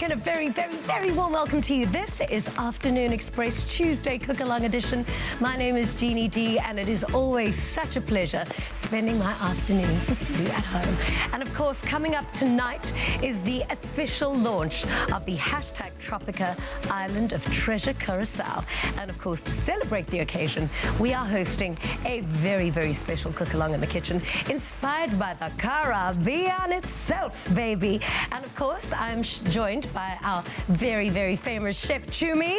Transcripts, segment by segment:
and a very, very, very warm welcome to you. This is Afternoon Express Tuesday Cook-Along Edition. My name is Jeannie D, and it is always such a pleasure spending my afternoons with you at home. And of course, coming up tonight is the official launch of the hashtag Tropika Island of Treasure Curacao. And of course, to celebrate the occasion, we are hosting a very, very special Cook-Along in the Kitchen, inspired by the Caribbean itself, baby. And of course, I'm joined by our very, very famous chef, Chumi.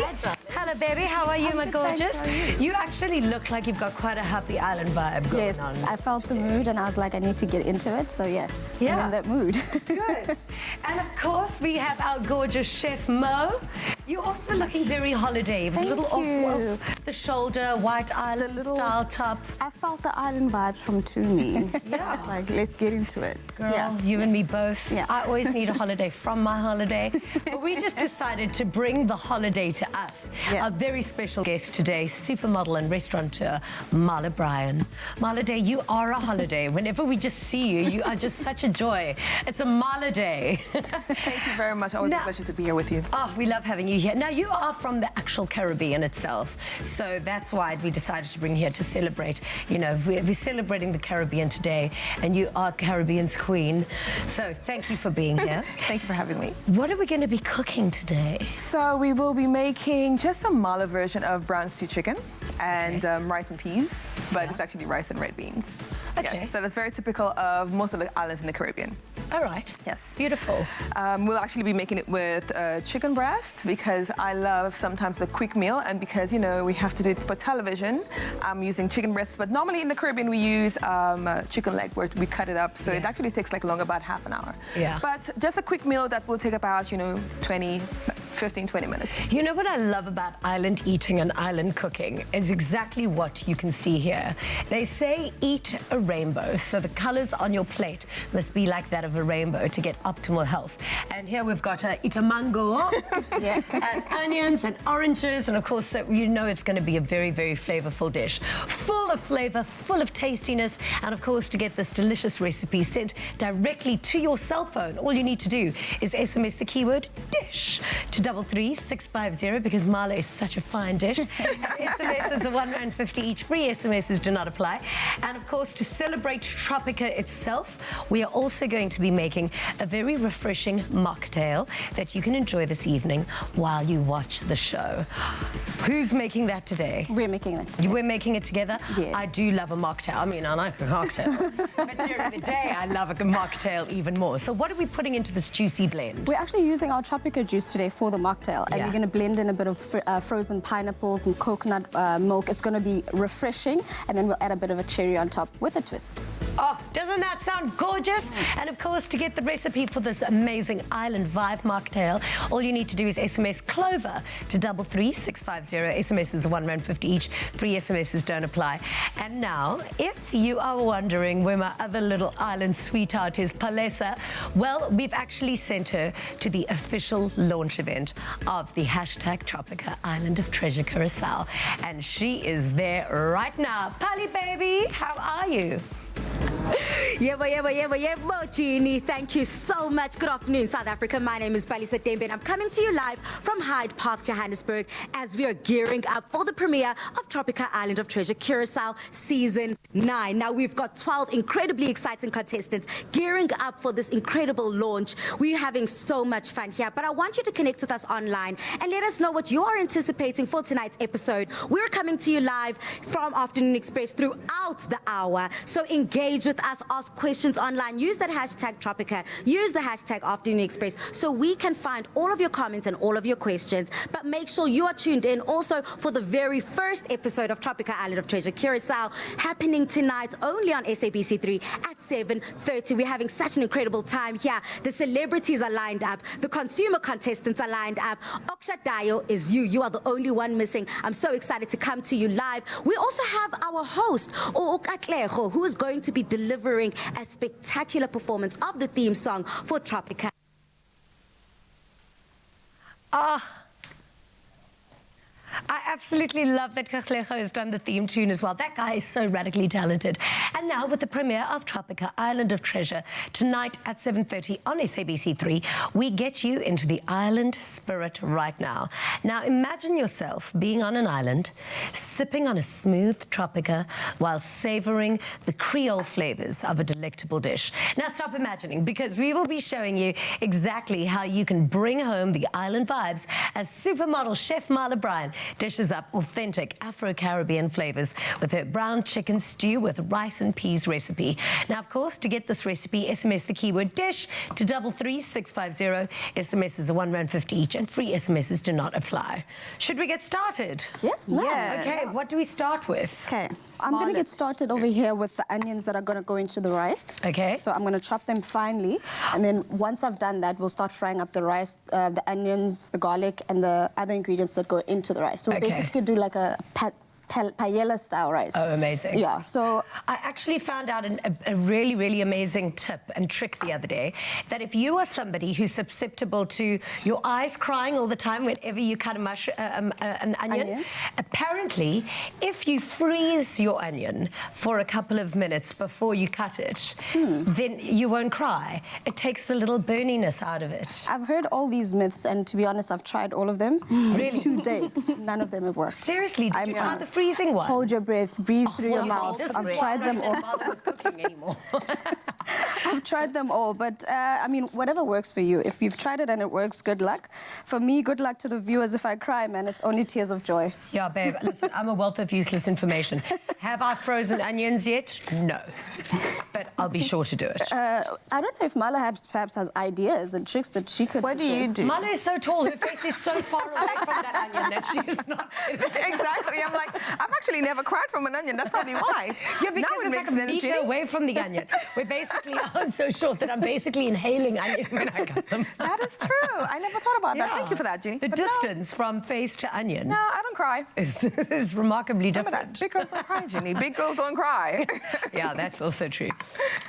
Hello, baby. How are you, my gorgeous? Thanks, you actually look like you've got quite a happy island vibe going on. Yes, I felt the mood and I was like, I need to get into it. So yeah, I'm in that mood. Good. And of course, we have our gorgeous chef, Mo. You're also looking very holiday. Thank a little you. off the shoulder, white island style top. I felt the island vibes from Tumi. Yeah. I was like, let's get into it. Girl, you and me both. Yeah. I always need a holiday from my holiday. But we just decided to bring the holiday to us. Yes. Our very special guest today, supermodel and restaurateur, Marla Bryan. Marla Day, you are a holiday. Whenever we just see you, you are just such a joy. It's a Marla Day. Thank you very much. Always a pleasure to be here with you. Oh, we love having you here. Now, you are from the actual Caribbean itself, so that's why we decided to bring you here to celebrate. You know, we're celebrating the Caribbean today, and you are Caribbean's queen. So thank you for being here. Thank you for having me. What are we going to be cooking today? So we will be making just a mala version of brown stew chicken and rice and peas, but it's actually rice and red beans. Okay. Yes, so that's very typical of most of the islands in the Caribbean. All right. Yes. Beautiful. We'll actually be making it with chicken breast because I love sometimes a quick meal, and because, you know, we have to do it for television, I'm using chicken breast. But normally in the Caribbean, we use chicken leg where we cut it up. So it actually takes like long, about half an hour. Yeah. But just a quick meal that will take about, 15, 20 minutes. You know what I love about island eating and island cooking is exactly what you can see here. They say eat a rainbow, so the colors on your plate must be like that of a rainbow to get optimal health. And here we've got eat a mango, and onions and oranges, and of course, you know it's going to be a very, very flavorful dish. Full of flavor, full of tastiness, and of course, to get this delicious recipe sent directly to your cell phone, all you need to do is SMS the keyword dish to 33650, because Marla is such a fine dish. SMSs are R1.50 each. Free SMSs do not apply. And of course, to celebrate Tropika itself, we are also going to be making a very refreshing mocktail that you can enjoy this evening while you watch the show. Who's making that today? We're making it together. We're making it together? Yes. I do love a mocktail. I mean, I like a cocktail. But during the day, I love a mocktail even more. So what are we putting into this juicy blend? We're actually using our Tropika juice today for the mocktail, and Yeah. we're going to blend in a bit of frozen pineapples and coconut milk. It's going to be refreshing, and then we'll add a bit of a cherry on top with a twist. Oh, doesn't that sound gorgeous? And of course, to get the recipe for this amazing island vibe mocktail, all you need to do is SMS Clover to 33650. SMSs are R1.50 each. Free SMSs don't apply. And now, if you are wondering where my other little island sweetheart is, Palesa, well, we've actually sent her to the official launch event of the hashtag Tropika Island of Treasure Curacao. And she is there right now. Pali, baby, how are you? Yeah, Jeannie. Thank you so much. Good afternoon, South Africa. My name is Palisa Dembe, and I'm coming to you live from Hyde Park, Johannesburg, as we are gearing up for the premiere of Tropika Island of Treasure Curacao Season 9. Now, we've got 12 incredibly exciting contestants gearing up for this incredible launch. We're having so much fun here, but I want you to connect with us online and let us know what you are anticipating for tonight's episode. We're coming to you live from Afternoon Express throughout the hour, so engage with us, ask questions online, use that hashtag Tropika, use the hashtag Afternoon Express, so we can find all of your comments and all of your questions. But make sure you are tuned in also for the very first episode of Tropika Island of Treasure Curacao, happening tonight only on SABC3 at 7:30. We're having such an incredible time here. The celebrities are lined up, the consumer contestants are lined up. Okshadayo is you are the only one missing. I'm so excited to come to you live. We also have our host, Okatlejo, who is going to be delivering a spectacular performance of the theme song for Tropika. I absolutely love that Katlego has done the theme tune as well. That guy is so radically talented. And now with the premiere of Tropika, Island of Treasure, tonight at 7:30 on SABC3, we get you into the island spirit right now. Now imagine yourself being on an island, sipping on a smooth Tropika while savouring the Creole flavours of a delectable dish. Now stop imagining, because we will be showing you exactly how you can bring home the island vibes as supermodel chef Marla Bryan dishes up authentic Afro-Caribbean flavours with her brown chicken stew with rice and peas recipe. Now, of course, to get this recipe, SMS the keyword dish to 33650. SMSs are R1.50 each, and free SMSs do not apply. Should we get started? Yes, ma'am. Yes. Okay, what do we start with? Okay, I'm going to get started over here with the onions that are going to go into the rice. Okay. So I'm going to chop them finely, and then once I've done that, we'll start frying up the rice, the onions, the garlic, and the other ingredients that go into the rice. So we basically do like a paella style rice. Oh, amazing. Yeah, so I actually found out a really, really amazing tip and trick the other day, that if you are somebody who's susceptible to your eyes crying all the time whenever you cut an onion, apparently, if you freeze your onion for a couple of minutes before you cut it, then you won't cry. It takes the little burniness out of it. I've heard all these myths, and to be honest, I've tried all of them. Really? And to date, none of them have worked. Seriously, did you try the freezing one? Hold your breath, breathe through your mouth. This I've is tried them all. I'm not bother with cooking anymore. I've tried them all, but I mean, whatever works for you. If you've tried it and it works, good luck. For me, good luck to the viewers. If I cry, man, it's only tears of joy. Yeah, babe, listen, I'm a wealth of useless information. Have I frozen onions yet? No. But I'll be sure to do it. I don't know if Mala perhaps has ideas and tricks that she could What do you do? Mala is so tall, her face is so far away from that onion that she is not... Exactly. I'm like, I've actually never cried from an onion. That's probably why. Yeah, because Now it it's makes like a sense, meter Ginny. away from the onion. We're basically, I'm so short that I'm basically inhaling onion when I cut them. That is true. I never thought about that. Yeah. Thank you for that, Ginny. The But distance from face to onion No, I don't cry. is remarkably Remember different. that. Big girls don't cry, Ginny. Big girls don't cry. Yeah, that's also true.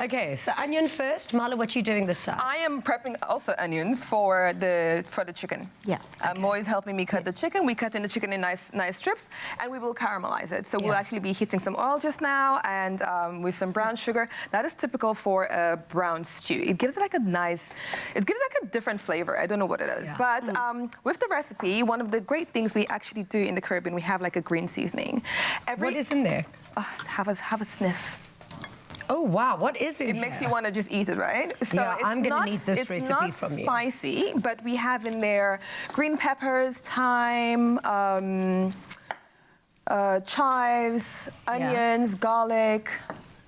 Okay, so onion first. Marla, what you doing this side? I am prepping also onions for the chicken. Yeah. Moy is helping me cut the chicken. We cut in the chicken in nice strips, and we will caramelize it. So we'll actually be heating some oil just now, and with some brown sugar. That is typical for a brown stew. It gives it like a different flavor. I don't know what it is, but with the recipe, one of the great things we actually do in the Caribbean, we have like a green seasoning. What is in there? Have a sniff. Oh, wow, what is in It here? makes you want to just eat it, right? So Yeah, it's I'm gonna not- need this recipe from you. It's not spicy, but we have in there green peppers, thyme, chives, onions, garlic.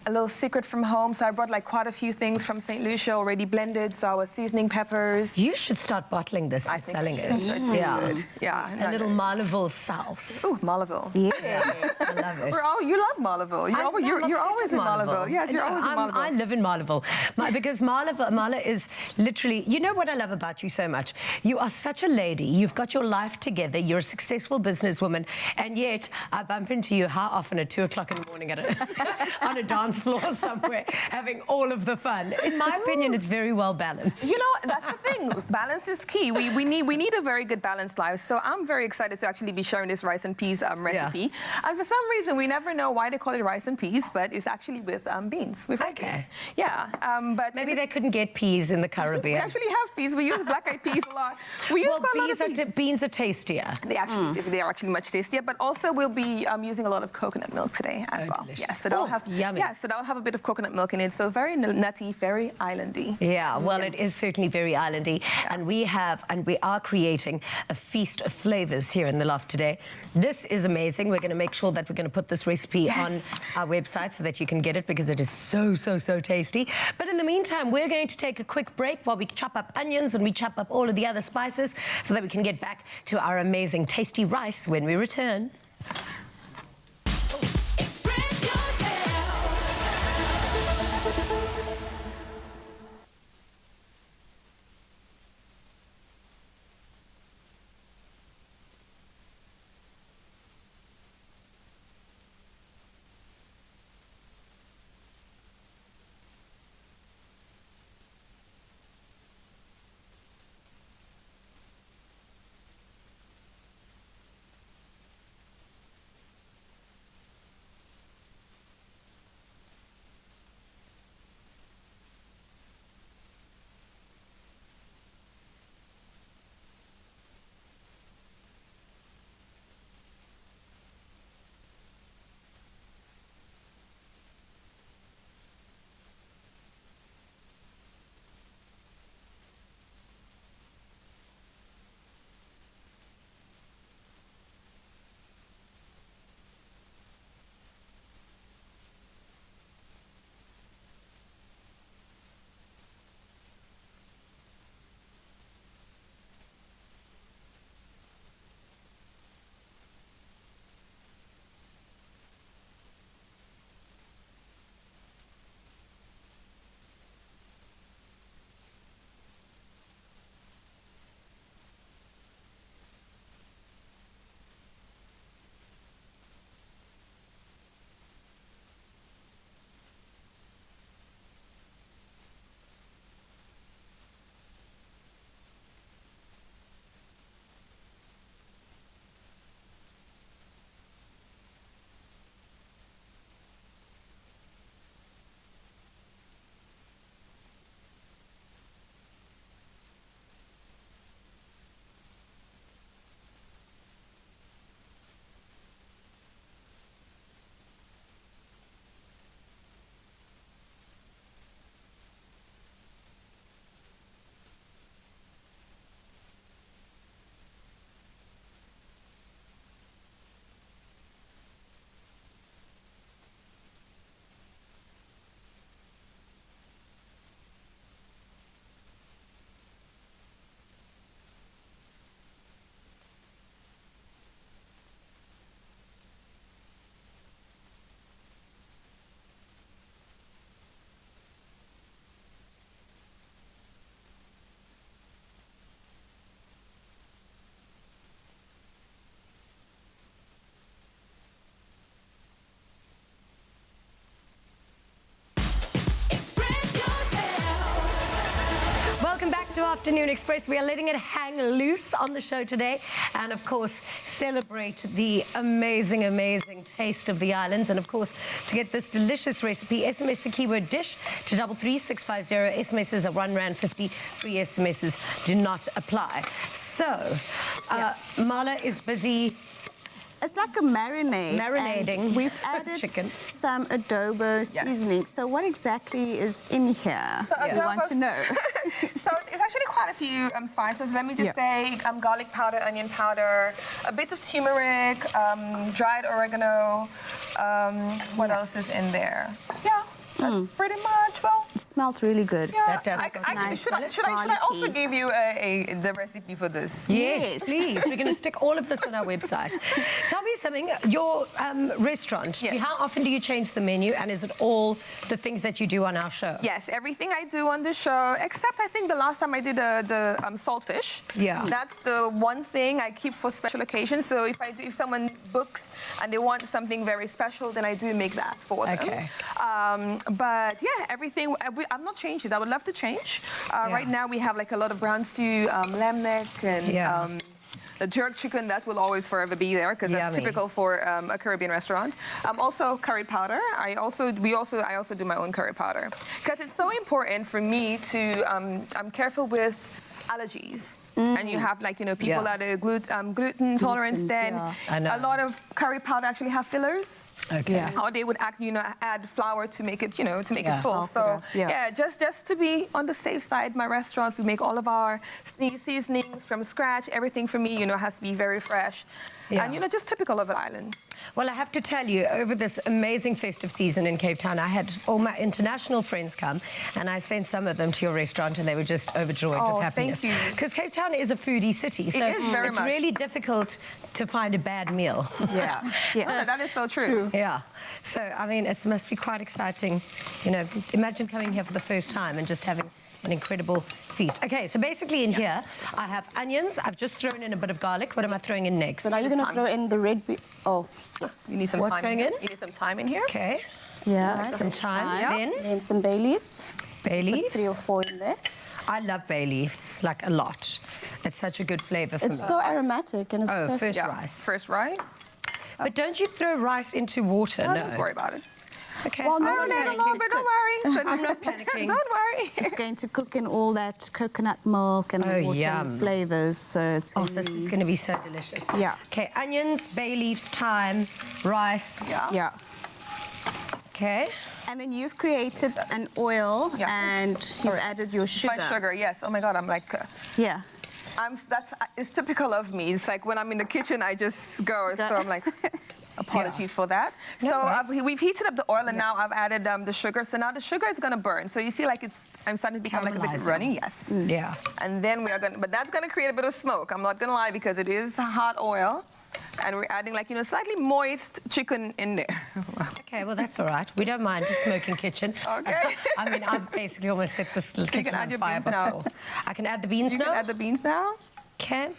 A little secret from home, so I brought like quite a few things from St. Lucia already blended, so our seasoning peppers. You should start bottling this and selling it. It's really good. Yeah. A little Malaville sauce. Ooh, Malaville. Yeah. I love it. You love Malaville. You're always in Malaville. Yes, you're always in Malaville. I live in Malaville. Because Marla is literally, you know what I love about you so much? You are such a lady. You've got your life together. You're a successful businesswoman. And yet, I bump into you how often at 2 o'clock in the morning on a dance floor somewhere, having all of the fun. In my opinion, it's very well balanced. You know, that's the thing. Balance is key. We need a very good balanced life. So I'm very excited to actually be sharing this rice and peas recipe. Yeah. And for some reason, we never know why they call it rice and peas, but it's actually with beans, with red beans. Yeah. But maybe they couldn't get peas in the Caribbean. We actually have peas. We use black-eyed peas a lot. We use quite a lot of peas. Beans are tastier. They are much tastier. But also, we'll be using a lot of coconut milk today as well. Delicious. Yes. So that'll have yummy. Yeah. So that'll have a bit of coconut milk in it. So very nutty, very islandy. Yeah, well, it is certainly very islandy. Yeah. And we are creating a feast of flavors here in the loft today. This is amazing. We're going to make sure that we're going to put this recipe on our website so that you can get it, because it is so, so, so tasty. But in the meantime, we're going to take a quick break while we chop up onions and we chop up all of the other spices so that we can get back to our amazing tasty rice when we return. Afternoon Express. We are letting it hang loose on the show today and, of course, celebrate the amazing, amazing taste of the islands. And, of course, to get this delicious recipe, SMS the keyword dish to 33650. SMSs are R1.50. Free SMSs do not apply. So, Mala is busy. It's like a marinade. Marinating. And we've added chicken. some adobo seasoning. So what exactly is in here? So you want to know? So it's actually quite a few spices. Let me just say garlic powder, onion powder, a bit of turmeric, dried oregano. What else is in there? Yeah, that's pretty much, well... It smells really good. Yeah, That does nice. Should I also give you the recipe for this? Yes, please. We're going to stick all of this on our website. Tell me something. Your restaurant, how often do you change the menu, and is it all the things that you do on our show? Yes, everything I do on the show, except I think the last time I did the saltfish. Yeah. That's the one thing I keep for special occasions. So if someone books and they want something very special, then I do make that for them. Okay. But yeah, everything, I'm not changing it. I would love to change. Right now we have like a lot of brown stew, lamb neck, and the jerk chicken. That will always forever be there because that's typical for a Caribbean restaurant. Also curry powder. I also do my own curry powder because it's so important for me to. I'm careful with allergies. And you have people that are gluten intolerant. Then a lot of curry powder actually have fillers. Okay. Or they would add flour to make it, to make it full. So just to be on the safe side, my restaurant, we make all of our seasonings from scratch. Everything for me, has to be very fresh. And, just typical of an island. Well, I have to tell you, over this amazing festive season in Cape Town, I had all my international friends come, and I sent some of them to your restaurant, and they were just overjoyed with happiness. Thank you. Because Cape Town is a foodie city, so it is very it's much. really difficult to find a bad meal. Yeah. No, that is so true. Yeah. So, I mean, it must be quite exciting. Imagine coming here for the first time and just having an incredible feast. Okay, so basically in here, I have onions. I've just thrown in a bit of garlic. What am I throwing in next? So now you're going to throw in the red... Yes. You need some What's time. going in? You need some thyme in here. Okay. Yeah. Some thyme. Then some bay leaves. Bay leaves. 3 or 4 in there. I love bay leaves, like a lot. It's such a good flavour for me. It's so aromatic and it's perfect. Rice. First rice. But don't you throw rice into water? No, don't worry about it. Okay. Well, I don't take a little bit, don't worry. I'm not panicking. Don't worry. It's going to cook in all that coconut milk and water and flavours. So it's this is going to be so delicious. Yeah. Okay, onions, bay leaves, thyme, rice. Yeah. Okay. And then you've created an oil and you've added your sugar. My sugar, yes. Oh my God, I'm like... Yeah. It's typical of me. It's like when I'm in the kitchen, I just go. So I'm like... Apologies for that. No so we've heated up the oil, and now I've added the sugar. So now the sugar is going to burn. So you see, like I'm starting to become like a bit runny. Yes. Yeah. And then we are going, but that's going to create a bit of smoke. I'm not going to lie because it is hot oil, and we're adding slightly moist chicken in there. Okay, well that's all right. We don't mind a smoking kitchen. Okay. I mean, I've basically almost set this little kitchen on fire before. I can add the beans now. You can add the beans now. Okay.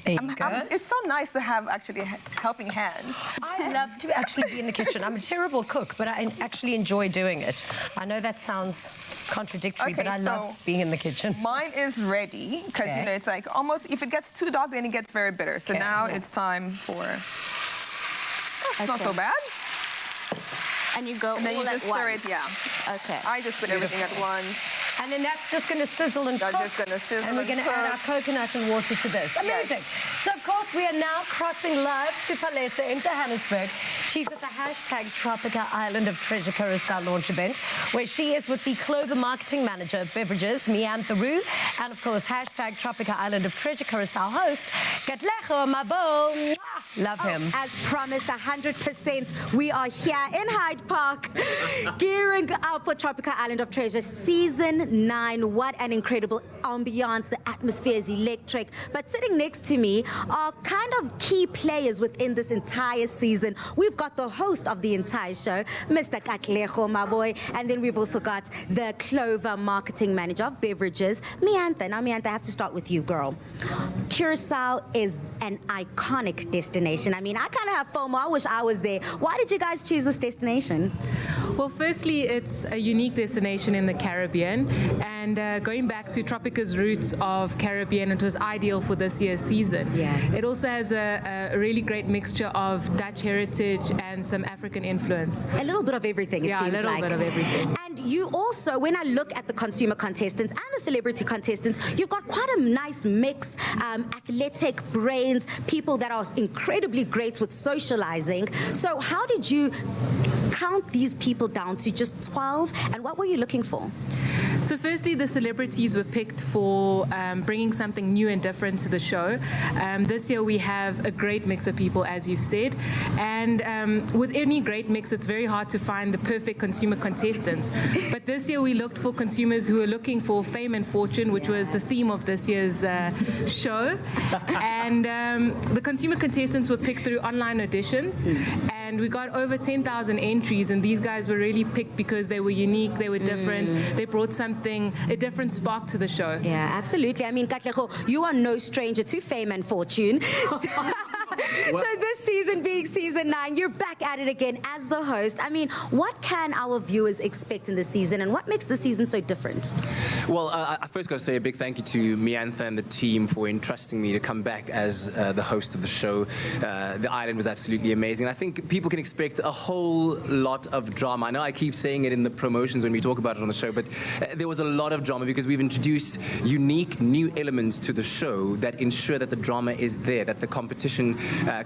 There you go. It's so nice to have actually helping hands. I love to actually be in the kitchen. I'm a terrible cook, but I actually enjoy doing it. I know that sounds contradictory, but I love being in the kitchen. Mine is ready because, it's like almost, if it gets too dark, then it gets very bitter. So now it's time for... It's not so bad. And you go and then all you at just stir once. it, yeah. Okay. I just put everything at once. And then that's just going to sizzle and cook. That's just going to sizzle and we're going to add our coconut and water to this. Amazing. Yes. So, of course, we are now crossing live to Palesa in Johannesburg. She's at the #Tropika Island of Treasure Curacao launch event, where she is with the Clover Marketing Manager of Beverages, Miantha Roo, and, of course, #Tropika Island of Treasure Curacao host, Katlego Mabo. Love him. As promised, 100%, we are here in Hyde Park, gearing up for Tropika Island of Treasure Season 9. What an incredible ambiance. The atmosphere is electric. But sitting next to me are kind of key players within this entire season. We've got the host of the entire show, Mr. Katlego Maboy, and then we've also got the Clover Marketing Manager of Beverages, Miantha. Now, Miantha, I have to start with you, girl. Curacao is an iconic destination destination? I mean, I kind of have FOMO. I wish I was there. Why did you guys choose this destination? Well, firstly, it's a unique destination in the Caribbean, and going back to Tropika's roots of Caribbean, it was ideal for this year's season. Yeah. It also has a really great mixture of Dutch heritage and some African influence. A little bit of everything, it Yeah, seems a little like. bit of everything. And you also, when I look at the consumer contestants and the celebrity contestants, you've got quite a nice mix, athletic brains, people that are incredibly great with socializing. So how did you count these people down to just 12, and what were you looking for? So firstly, the celebrities were picked for bringing something new and different to the show. This year we have a great mix of people, as you've said, and with any great mix, it's very hard to find the perfect consumer contestants. But this year we looked for consumers who were looking for fame and fortune, which was the theme of this year's show. And the consumer contestants were picked through online auditions, and we got over 10,000 entries, and these guys were really picked because they were unique, they were different, they brought a different spark to the show. Yeah, absolutely. I mean, Katlego, you are no stranger to fame and fortune. So this season being season 9, you're back at it again as the host. I mean, what can our viewers expect in this season, and what makes the season so different? Well, I first got to say a big thank you to Miantha and the team for entrusting me to come back as the host of the show. The island was absolutely amazing. I think people can expect a whole lot of drama. I know I keep saying it in the promotions when we talk about it on the show, but there was a lot of drama because we've introduced unique new elements to the show that ensure that the drama is there, that the competition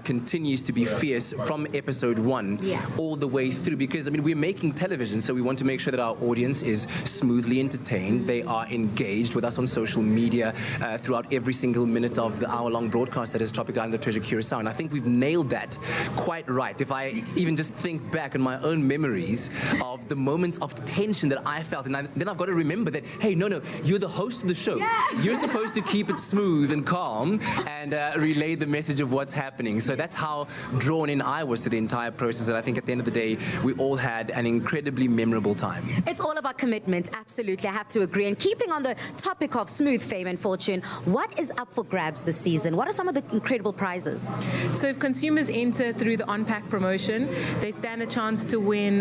continues to be fierce from episode 1 all the way through, because I mean we're making television, so we want to make sure that our audience is smoothly entertained. They are engaged with us on social media throughout every single minute of the hour-long broadcast that is Tropica Island of Treasure Curacao, and I think we've nailed that quite right. If I even just think back on my own memories of the moments of tension that I felt, and then I've got to remember that, hey, no, you're the host of the show. You're supposed to keep it smooth and calm and relay the message of what's happening. So that's how drawn in I was to the entire process, and I think at the end of the day, we all had an incredibly memorable time. It's all about commitment, absolutely, I have to agree. And keeping on the topic of smooth fame and fortune, what is up for grabs this season? What are some of the incredible prizes? So if consumers enter through the on-pack promotion, they stand a chance to win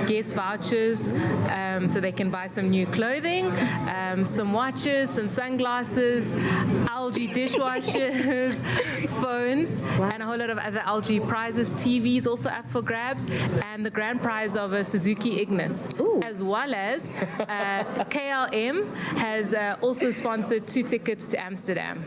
guest vouchers, so they can buy some new clothing, some watches, some sunglasses, LG dishwashers, phones, and a whole lot of other LG prizes. TVs also up for grabs, and the grand prize of a Suzuki Ignis. Ooh. As well as KLM has also sponsored 2 tickets to Amsterdam.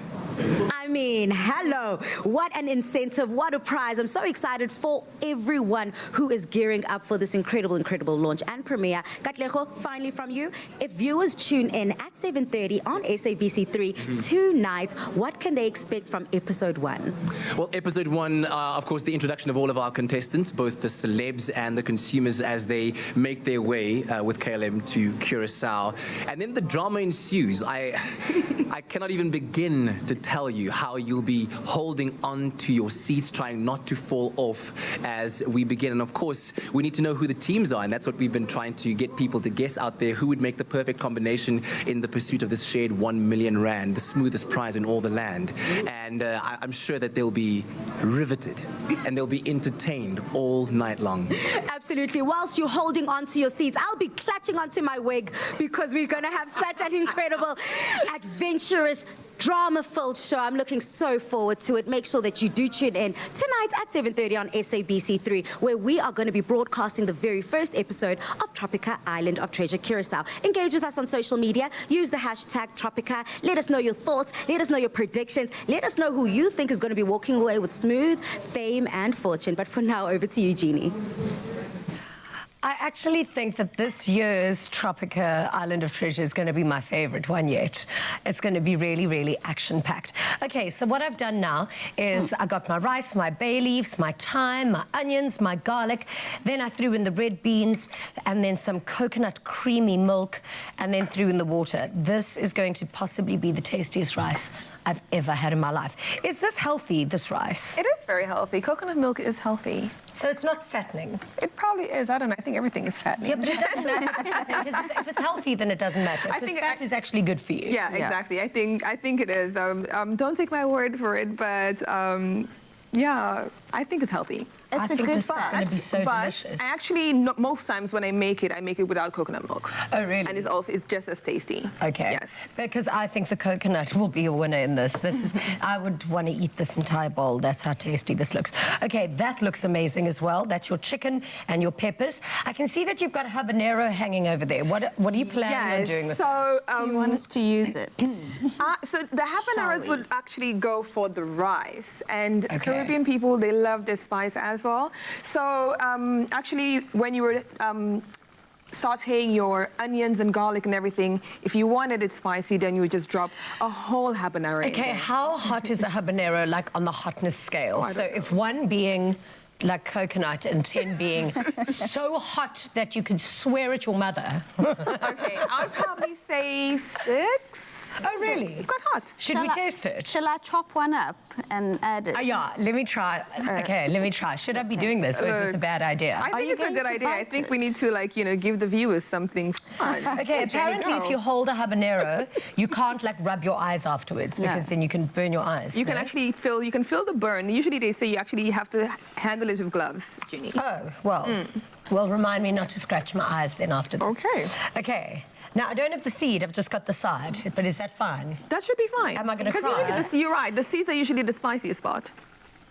I mean, hello, what an incentive, what a prize. I'm so excited for everyone who is gearing up for this incredible launch and premiere. Katlego, finally from you, if viewers tune in at 7:30 on SABC3 tonight, what can they expect from episode 1? Well, episode 1, of course, the introduction of all of our contestants, both the celebs and the consumers as they make their way with KLM to Curacao. And then the drama ensues. I cannot even begin to tell you how you'll be holding on to your seats, trying not to fall off as we begin. And of course, we need to know who the teams are, and that's what we've been trying to get people to guess out there, who would make the perfect combination in the pursuit of this shared 1 million rand, the smoothest prize in all the land. And I'm sure that they'll be riveted and they'll be entertained all night long. Absolutely. Whilst you're holding on to your seats, I'll be clutching onto my wig because we're going to have such an incredible, adventurous, drama-filled show. I'm looking so forward to it. Make sure that you do tune in tonight at 7:30 on SABC3, where we are going to be broadcasting the very first episode of Tropica Island of Treasure Curacao. Engage with us on social media. Use the hashtag Tropica. Let us know your thoughts. Let us know your predictions. Let us know who you think is going to be walking away with smooth fame and fortune. But for now, over to you, Jeannie. I actually think that this year's Tropika Island of Treasure is going to be my favorite one yet. It's going to be really action-packed. Okay, so what I've done now is I got my rice, my bay leaves, my thyme, my onions, my garlic. Then I threw in the red beans and then some coconut creamy milk and then threw in the water. This is going to possibly be the tastiest rice I've ever had in my life. Is this healthy, this rice? It is very healthy. Coconut milk is healthy. So it's not fattening? It probably is. I don't know. I think everything is fattening. Yeah, but it doesn't matter. Because if it's healthy, then it doesn't matter. Because fat is actually good for you. Yeah, exactly. I think it is. Don't take my word for it, but Yeah, I think it's healthy. I think this is going to be so But delicious. I actually, most times when I make it without coconut milk. Oh, really? And it's just as tasty. Okay. Yes. Because I think the coconut will be a winner in this. I would want to eat this entire bowl. That's how tasty this looks. Okay, that looks amazing as well. That's your chicken and your peppers. I can see that you've got habanero hanging over there. What are you planning on doing with it? So, Do you want us to use it? so the habaneros would actually go for the rice. And Okay. Caribbean people, they love this spice as well. So actually, when you were sauteing your onions and garlic and everything, if you wanted it spicy, then you would just drop a whole habanero in Okay, there. how hot is a habanero, like on the hotness scale? So if 1 being like coconut and 10 being so hot that you could swear at your mother. Okay, I'd probably say 6. Oh, really? It's quite hot. Should we taste it? Shall I chop one up and add it? Oh, yeah, let me try. Okay, let me try. Should I be doing this, or is this a bad idea? I think you it's a going good to idea. I bite think it? we need to, like, give the viewers something fun. Okay, Jenny, apparently go. if you hold a habanero, you can't like rub your eyes afterwards because then you can burn your eyes. You can no? actually feel the burn. Usually they say you actually have to handle it with gloves, Ginny. Oh, well, well, remind me not to scratch my eyes then after this. Okay. Okay. Now, I don't have the seed, I've just got the side, but is that fine? That should be fine. Am I gonna Because cry? usually, you're right, the seeds are usually the spiciest part.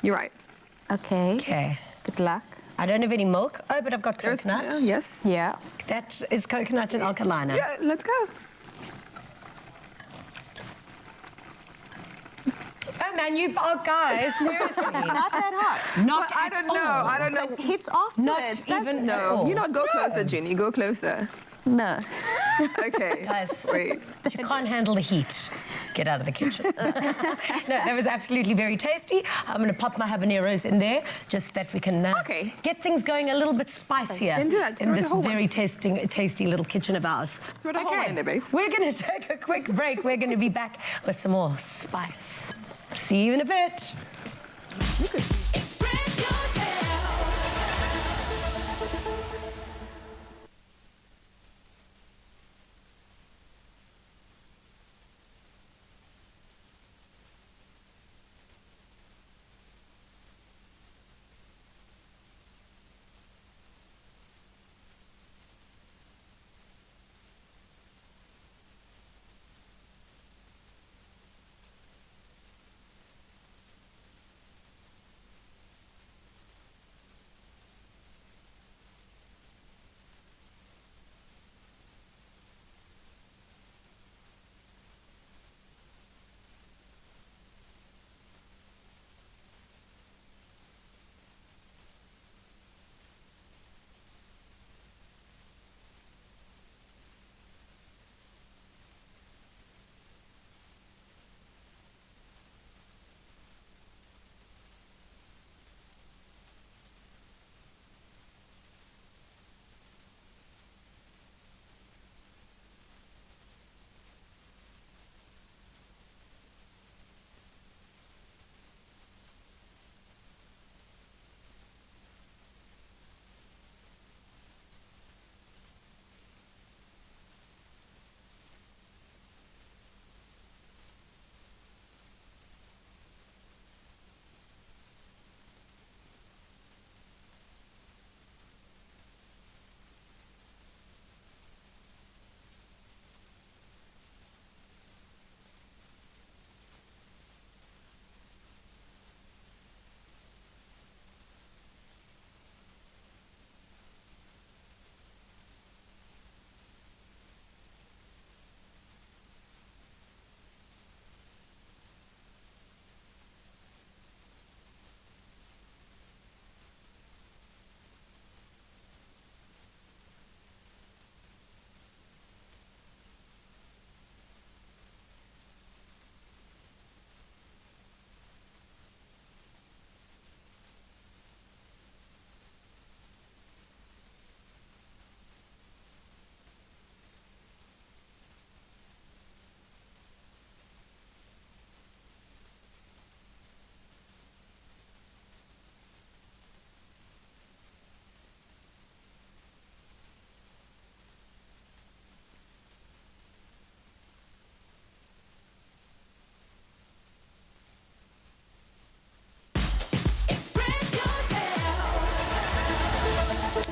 You're right. Okay. Okay. Good luck. I don't have any milk. Oh, but I've got There's- coconut. yes. Yeah. That is coconut and alkalina. Yeah, let's go. Oh, man, guys, seriously. Not that hot. Not I at don't know. all. I don't know. It hits afterwards. Not doesn't even it? at No, all. you not go closer, Ginny. Go closer. No. Okay. Guys, Wait. if you can't handle the heat, get out of the kitchen. No, that was absolutely very tasty. I'm going to pop my habaneros in there, just that we can Okay. get things going a little bit spicier Then do that. in Throw the this whole one. very tasty little kitchen of ours. Throw the whole one in there, babes. We're going to take a quick break. We're going to be back with some more spice. See you in a bit. Express yourself.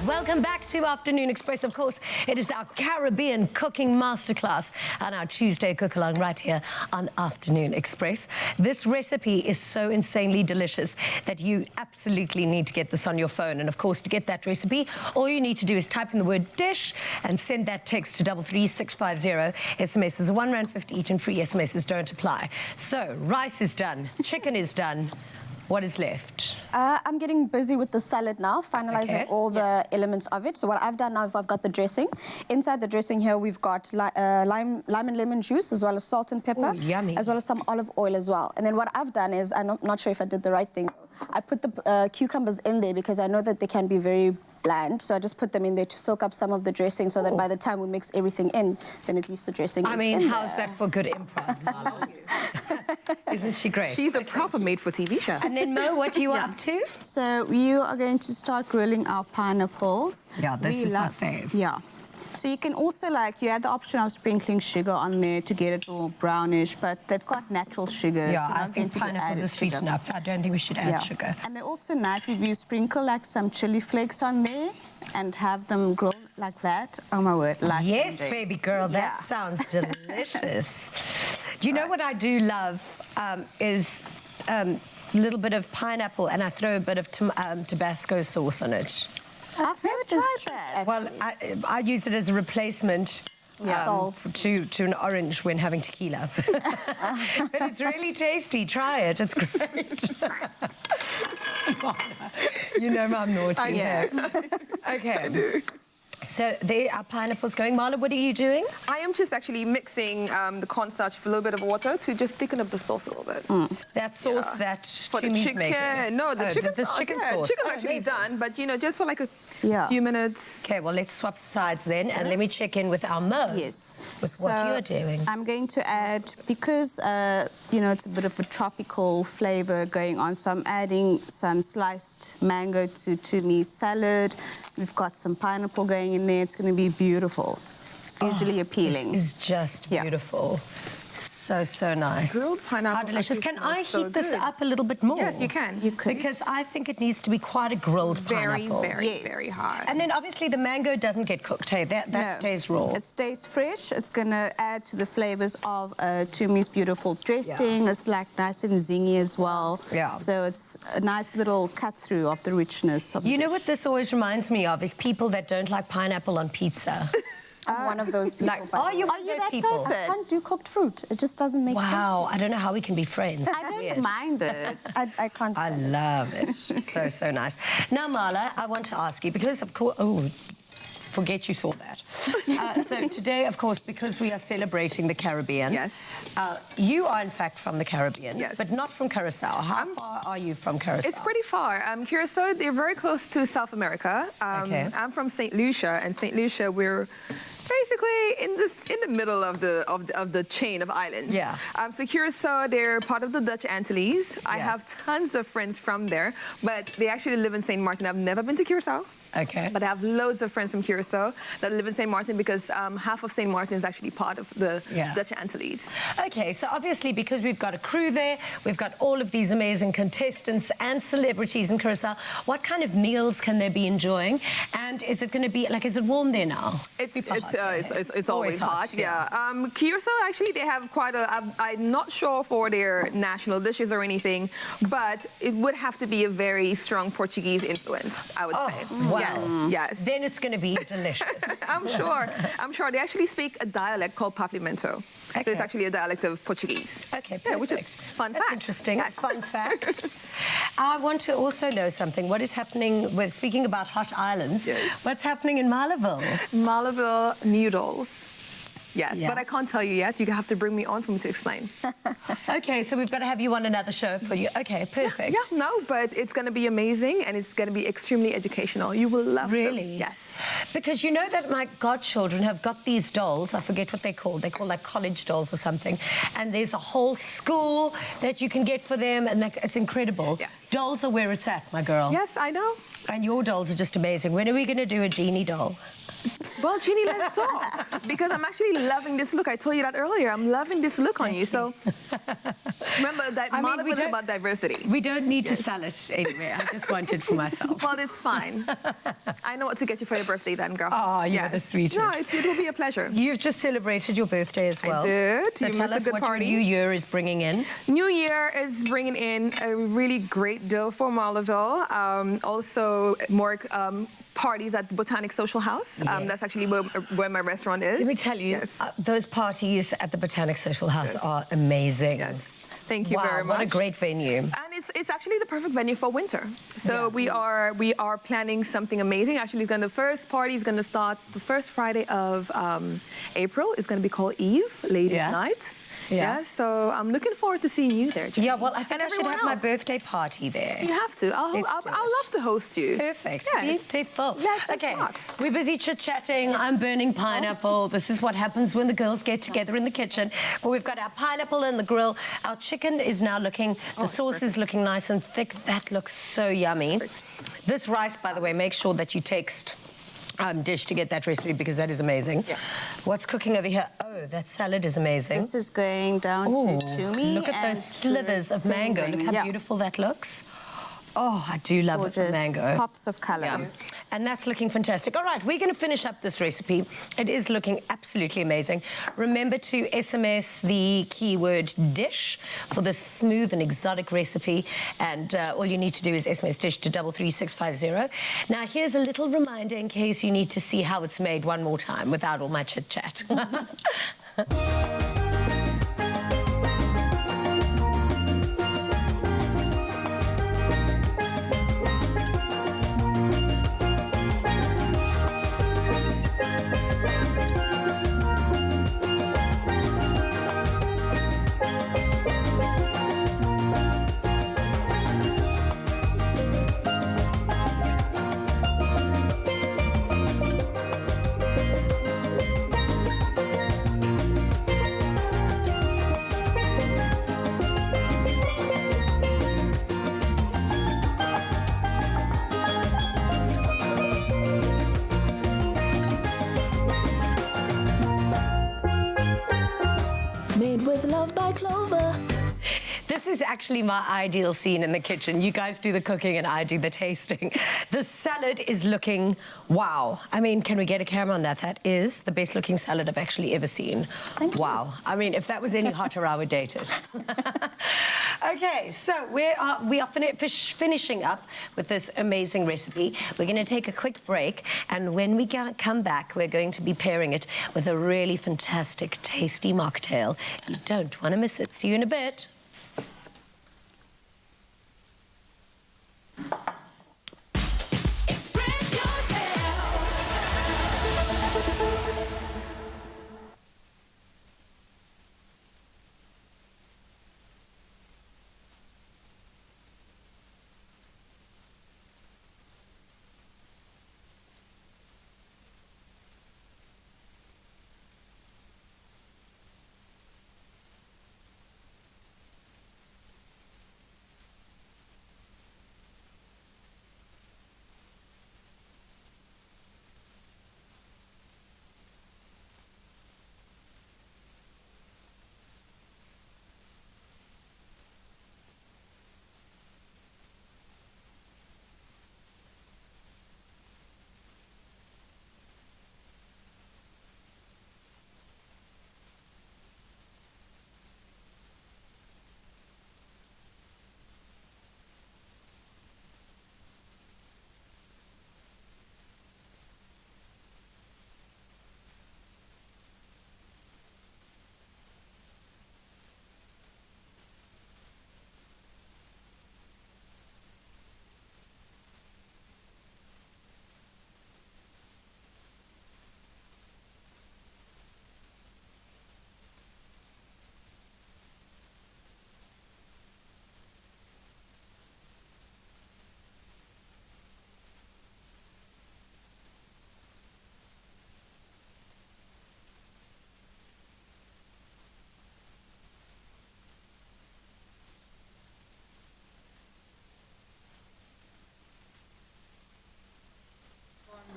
Welcome back to Afternoon Express. Of course, it is our Caribbean cooking masterclass and our Tuesday cook-along right here on Afternoon Express. This recipe is so insanely delicious that you absolutely need to get this on your phone. And of course, to get that recipe, all you need to do is type in the word dish and send that text to 33650. SMSs are R1.50 each and free SMSs don't apply. So, rice is done, chicken is done. What is left? I'm getting busy with the salad now, finalizing all the elements of it. So what I've done now is I've got the dressing. Inside the dressing here, we've got lime and lemon juice, as well as salt and pepper. Ooh, yummy. As well as some olive oil as well. And then what I've done is, I'm not sure if I did the right thing. I put the cucumbers in there because I know that they can be very bland. So I just put them in there to soak up some of the dressing so that by the time we mix everything in, then at least the dressing is in there. How's that for good improv, Marla? Isn't she great? She's a proper made-for-TV chef. And then, Mo, what are you up to? So you are going to start grilling our pineapples. Yeah, this is my fave. Yeah. So you can also, you have the option of sprinkling sugar on there to get it all brownish, but they've got natural sugar. Yeah, so I think pineapples are sweet enough. I don't think we should add sugar. And they're also nice if you sprinkle some chili flakes on there and have them grilled like that. Oh my word, Yes, baby girl, that sounds delicious. Do you know what I do love is a little bit of pineapple, and I throw a bit of Tabasco sauce on it. I've never tried that. Well, I use it as a replacement to an orange when having tequila. But it's really tasty. Try it. It's great. You know I'm naughty. Yeah. Okay. I do. So there are pineapples going. Marla, what are you doing? I am just actually mixing the cornstarch with a little bit of water to just thicken up the sauce a little bit. That sauce that for the chicken. making. No, the chicken sauce. Chicken sauce. Chicken's actually done, but just for like a few minutes. Okay, well, let's swap sides then, and let me check in with our Mo. Yes. With what you're doing. I'm going to add, because, it's a bit of a tropical flavor going on, so I'm adding some sliced mango to me salad. We've got some pineapple going in there. It's going to be beautiful, visually appealing. This is just beautiful. So nice. Grilled pineapple. How delicious. Can I so heat this good. up a little bit more? Yes, you can. You could. Because I think it needs to be quite a grilled pineapple. Very hard. And then obviously the mango doesn't get cooked, hey? That stays raw. It stays fresh. It's going to add to the flavors of Tumi's beautiful dressing. It's nice and zingy as well. Yeah. So it's a nice little cut through of the richness of the You know dish. what this always reminds me of is people that don't like pineapple on pizza. I'm one of those people. Are you one of those people? I can't do cooked fruit. It just doesn't make sense. Wow, I don't know how we can be friends. I don't mind it. I can't I stand it. love it. So nice. Now, Marla, I want to ask you, because of course, forget you saw that. So today, of course, because we are celebrating the Caribbean, you are in fact from the Caribbean, but not from Curacao. How far are you from Curacao? It's pretty far. Curacao, they're very close to South America. I'm from St. Lucia, and St. Lucia, we're basically in the middle of the chain of islands. Yeah. So Curacao, they're part of the Dutch Antilles. I have tons of friends from there, but they actually live in St. Martin. I've never been to Curacao. Okay. But I have loads of friends from Curacao that live in St. Martin because half of St. Martin is actually part of the Dutch Antilles. Okay, so obviously because we've got a crew there, we've got all of these amazing contestants and celebrities in Curacao, what kind of meals can they be enjoying? And is it going to be, is it warm there now? It's always hot, Curacao, actually, they have quite I'm not sure for their national dishes or anything, but it would have to be a very strong Portuguese influence, I would say. Wow. Yes. Then it's going to be delicious. I'm sure. They actually speak a dialect called Papimento. So it's actually a dialect of Portuguese. Okay, perfect. Yeah, which is fun fact. That's interesting. Yes. Fun fact. I want to also know something. What is happening, speaking about hot islands, what's happening in Malaville? Malaville noodles. Yes, but I can't tell you yet. You have to bring me on for me to explain. Okay, so we've got to have you on another show for you. Okay, perfect. But it's going to be amazing and it's going to be extremely educational. You will love them. Really? Yes. Because you know that my godchildren have got these dolls. I forget what they're called. They're called college dolls or something. And there's a whole school that you can get for them, and it's incredible. Yeah. Dolls are where it's at, my girl. Yes, I know. And your dolls are just amazing. When are we going to do a genie doll? Well, Ginny, let's talk. Because I'm actually loving this look. I told you that earlier. I'm loving this look on you. So remember, that Monica was about diversity. We don't need to sell it anyway. I just want it for myself. Well, it's fine. I know what to get you for your birthday then, girl. Oh, you're the sweetest. No, it will be a pleasure. You've just celebrated your birthday as well. I did. So You tell missed a us good what party. your new year is bringing in. New Year is bringing in a really great deal for Malaville. Also, more parties at the Botanic Social House. Yes. That's actually where my restaurant is. Let me tell you, those parties at the Botanic Social House are amazing. Yes. Thank you very much. What a great venue. And it's actually the perfect venue for winter. So we are planning something amazing. Actually, the first party is going to start the first Friday of April. It's going to be called Eve, Ladies' Night. Yeah, so I'm looking forward to seeing you there, Jen. Yeah, well, I think I should have my birthday party there. You have to. I'll love to host you. Perfect. Yes. Beautiful. Let's Okay, talk. we're busy chit-chatting. I'm burning pineapple. This is what happens when the girls get together in the kitchen. But we've got our pineapple in the grill. Our chicken is now looking, the sauce is looking nice and thick. That looks so yummy. This rice, by the way, make sure that you text Dish to get that recipe because that is amazing. Yeah. What's cooking over here? Oh, that salad is amazing. This is going down to me. Look at those slithers of mango. Look how beautiful that looks. Oh, I do love the mango. Pops of colour. Yeah. And that's looking fantastic. All right, we're going to finish up this recipe. It is looking absolutely amazing. Remember to SMS the keyword dish for this smooth and exotic recipe. And all you need to do is SMS dish to 33650. Now, here's a little reminder in case you need to see how it's made one more time without all my chit-chat. Made with love by Clover. This is actually my ideal scene in the kitchen. You guys do the cooking and I do the tasting. The salad is looking wow. I mean, can we get a camera on that? That is the best looking salad I've actually ever seen. Wow. I mean, if that was any hotter, I would date it. Okay, so we are finishing up with this amazing recipe. We're going to take a quick break, and when we come back, we're going to be pairing it with a really fantastic, tasty mocktail. You don't want to miss it. See you in a bit. Express yourself.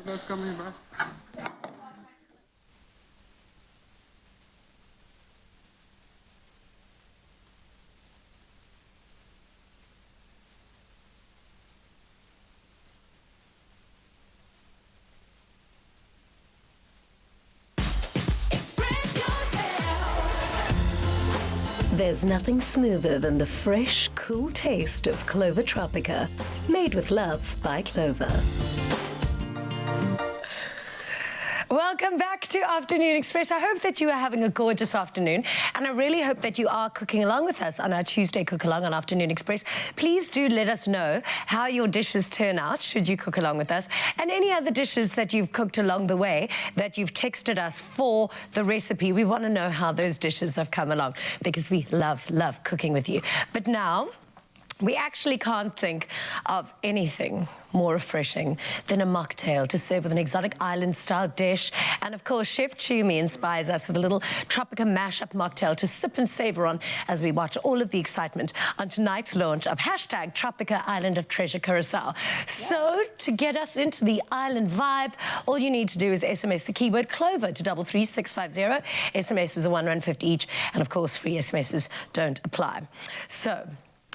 You guys coming back? There's nothing smoother than the fresh, cool taste of Clover Tropika. Made with love by Clover. Welcome back to Afternoon Express. I hope that you are having a gorgeous afternoon, and I really hope that you are cooking along with us on our Tuesday Cook Along on Afternoon Express. Please do let us know how your dishes turn out, should you cook along with us, and any other dishes that you've cooked along the way that you've texted us for the recipe. We want to know how those dishes have come along, because we love cooking with you. But now, we actually can't think of anything more refreshing than a mocktail to serve with an exotic island-style dish. And of course, Chef Chumi inspires us with a little Tropika mashup mocktail to sip and savor on as we watch all of the excitement on tonight's launch of hashtag Tropika Island of Treasure Curacao. So, to get us into the island vibe, all you need to do is SMS the keyword Clover to 33650. SMSs are R1.50 each, and of course, free SMSs don't apply. So,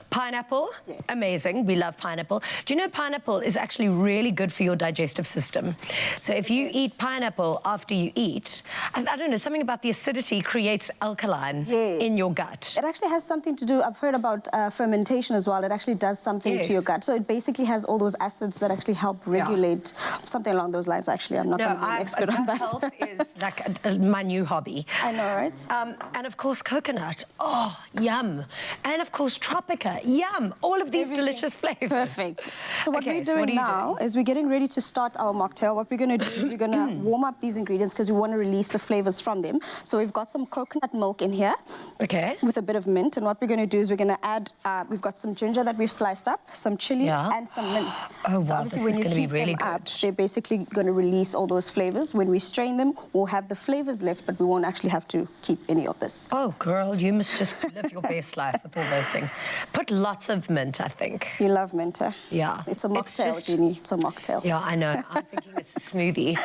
pineapple, yes. Amazing. We love pineapple. Do you know pineapple is actually really good for your digestive system? So if you eat pineapple after you eat, I don't know, something about the acidity creates alkaline in your gut. It actually has something to do, I've heard about fermentation as well. It actually does something to your gut. So it basically has all those acids that actually help regulate something along those lines, actually. I'm not going to be an expert on that. Health is like my new hobby. I know, right? And of course, coconut. Oh, yum. And of course, Tropika. Yum! All of these delicious flavors. Perfect. So what we're doing now is we're getting ready to start our mocktail. What we're going to do is we're going to warm up these ingredients because we want to release the flavors from them. So we've got some coconut milk in here. Okay. With a bit of mint. And what we're going to do is we're going to add, we've got some ginger that we've sliced up, some chili and some mint. Oh, so wow, this is going to be really good. They're basically going to release all those flavors. When we strain them, we'll have the flavors left, but we won't actually have to keep any of this. Oh, girl, you must just live your best life with all those things. Put lots of mint, I think. You love mint, huh? Yeah. It's a mocktail, Jeannie. It's a mocktail. Yeah, I know. I'm thinking it's a smoothie.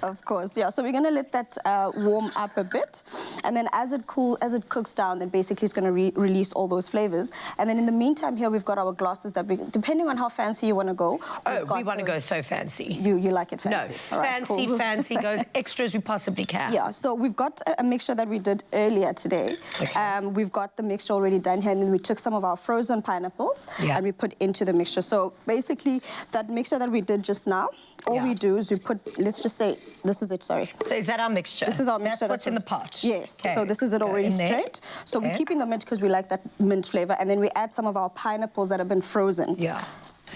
Of course, yeah. So we're going to let that warm up a bit. And then as it cooks down, then basically it's going to release all those flavors. And then in the meantime here, we've got our glasses that we, depending on how fancy you want to go. Oh, we want to go so fancy. You like it fancy? No, right, fancy, cool. fancy, goes extra as we possibly can. Yeah, so we've got a mixture that we did earlier today. Okay. We've got the mixture already done here, and then we took some of our frozen pineapples and we put into the mixture. So basically, that mixture that we did just now, all we do is we put, let's just say, this is it, sorry. So is that our mixture? This is our mixture. That's what's in the pot? Yes. Okay. So this is it already strained. So we're keeping the mint because we like that mint flavor. And then we add some of our pineapples that have been frozen. Yeah.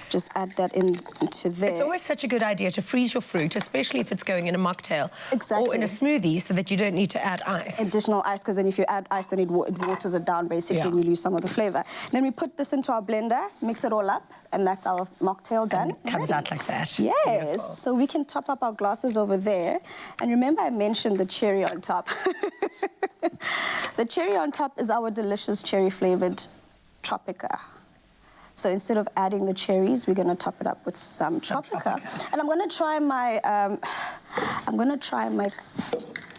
Just add that into there. It's always such a good idea to freeze your fruit, especially if it's going in a mocktail. Exactly. Or in a smoothie, so that you don't need to add ice. Additional ice, because then if you add ice, then it waters it down, basically, and you lose some of the flavor. Then we put this into our blender, mix it all up, and that's our mocktail done. And it comes out like that. Yes. Beautiful. So we can top up our glasses over there. And remember I mentioned the cherry on top. The cherry on top is our delicious cherry-flavored Tropika. So instead of adding the cherries, we're going to top it up with some Tropika. And I'm going to try my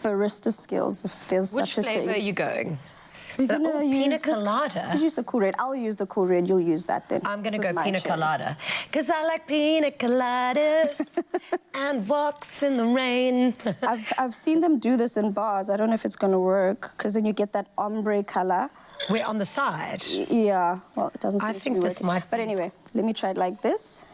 barista skills, if there's such a thing. Which flavour are you going? We're going to use pina colada. Let's use the Cool Red. I'll use the Cool Red. You'll use that then. I'm going to go pina colada. Because I like pina coladas and walks in the rain. I've seen them do this in bars. I don't know if it's going to work, because then you get that ombre color. We're on the side. Yeah, well, it doesn't seem to be think this working. might be. But anyway, let me try it like this.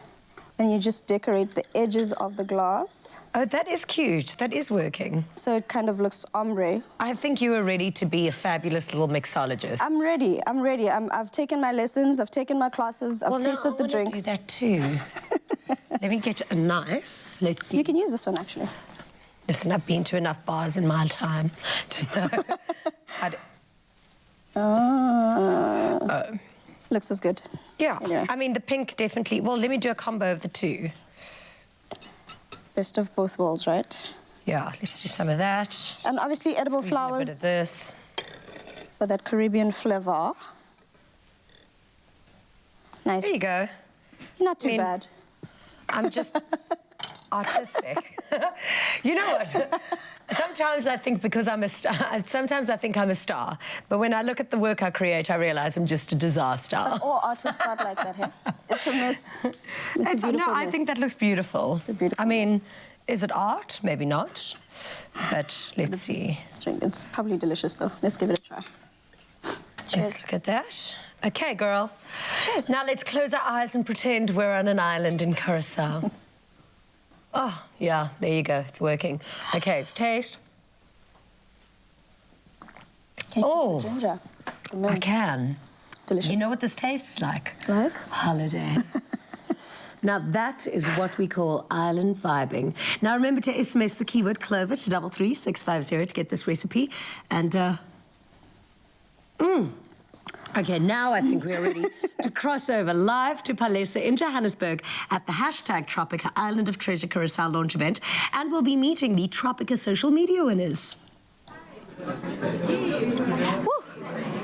And you just decorate the edges of the glass. Oh, that is cute. That is working. So it kind of looks ombre. I think you are ready to be a fabulous little mixologist. I'm ready. I'm ready. I've taken my lessons. I've taken my classes. I've tasted the drinks. Do that too. Let me get a knife. Let's see. You can use this one, actually. Listen, I've been to enough bars in my time to know. Looks as good. Yeah. Anyway. I mean, the pink definitely... Well, let me do a combo of the two. Best of both worlds, right? Yeah, let's do some of that. And obviously edible flowers. A bit of this. For that Caribbean flavor. Nice. There you go. Not too bad. I'm just artistic. You know what? Sometimes I think because I'm a star, sometimes I think I'm a star. But when I look at the work I create, I realise I'm just a disaster. But all artists start like that, hey? It's a miss. It's a beautiful no, I miss. think that looks beautiful. It's a beautiful I mean, miss. is it art? Maybe not. But let's see. It's probably delicious, though. Let's give it a try. Try. Let's look at that. Okay, girl. Cheers. Now let's close our eyes and pretend we're on an island in Curacao. Oh, yeah, there you go. It's working. Okay, let's taste. Can you Oh. taste the ginger? The I mint. can. Delicious. You know what this tastes like? Like? Holiday. Now, that is what we call island vibing. Now, remember to SMS the keyword Clover to 33650 to get this recipe. And, Okay, now I think we're ready to cross over live to Palesa in Johannesburg at the #Tropika Island of Treasure Curacao launch event. And we'll be meeting the Tropika social media winners.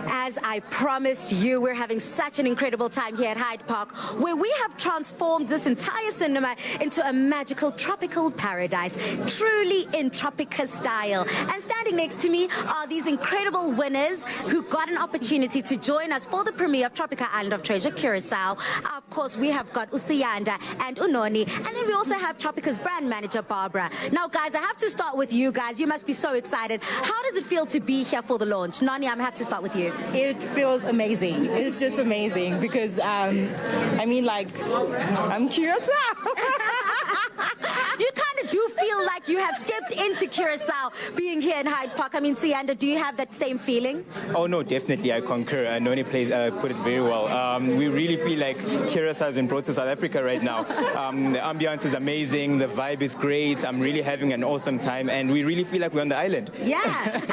As I promised you, we're having such an incredible time here at Hyde Park, where we have transformed this entire cinema into a magical tropical paradise, truly in Tropika style. And standing next to me are these incredible winners who got an opportunity to join us for the premiere of Tropika Island of Treasure, Curacao. Of course, we have got Usiyanda and Unoni, and then we also have Tropika's brand manager, Barbara. Now, guys, I have to start with you guys. You must be so excited. How does it feel to be here for the launch? Nani, I'm have to start with you. It feels amazing. It's just amazing because, I mean, like, I'm Curacao. You kind of do feel like you have stepped into Curacao being here in Hyde Park. I mean, Sianda, do you have that same feeling? Oh, no, definitely. I concur. Noni put it very well. We really feel like Curacao has been brought to South Africa right now. The ambience is amazing. The vibe is great. I'm really having an awesome time. And we really feel like we're on the island. Yeah,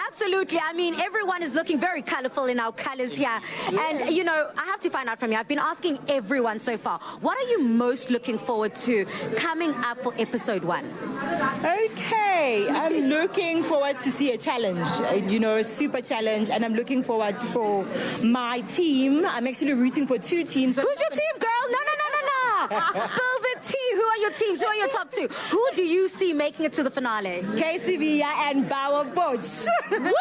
absolutely. I mean, everyone is looking very colorful in our colors here. And, you know, I have to find out from you. I've been asking everyone so far, what are you most looking forward to coming up for episode 1? Okay, I'm looking forward to see a challenge, you know, a super challenge, and I'm looking forward for my team. I'm actually rooting for 2 teams. Who's your team, girl? No. Spill the tea. Who are your teams? Who are your top 2? Who do you see making it to the finale? KCV and Bauer Butch. Woo!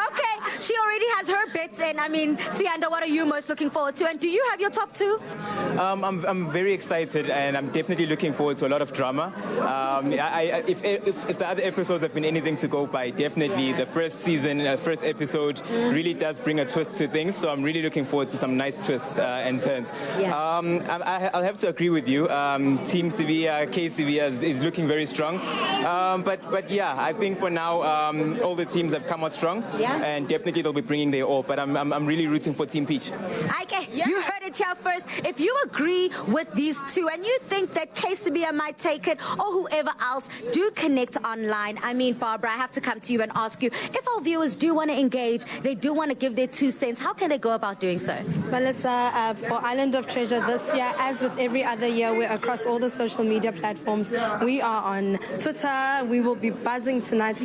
Okay. She already has her bits in. I mean, Sianda, what are you most looking forward to? And do you have your top 2? I'm very excited, and I'm definitely looking forward to a lot of drama. If the other episodes have been anything to go by, definitely the first season, first episode really does bring a twist to things. So I'm really looking forward to some nice twists and turns. Yeah. I'll have to agree with you. Team Sevilla, K Sevilla is looking very strong. But yeah, I think for now all the teams have come out strong, and definitely they'll be bringing their all. But I'm really rooting for Team Peach. Okay, you heard it here first. If you agree with these 2 and you think that KCBA might take it or whoever else, do connect online. I mean, Barbara, I have to come to you and ask you, if our viewers do want to engage, they do want to give their 2 cents, how can they go about doing so? Melissa, for Island of Treasure this year, as with every other year, we're across all the social media platforms. We are on Twitter. We will be buzzing tonight,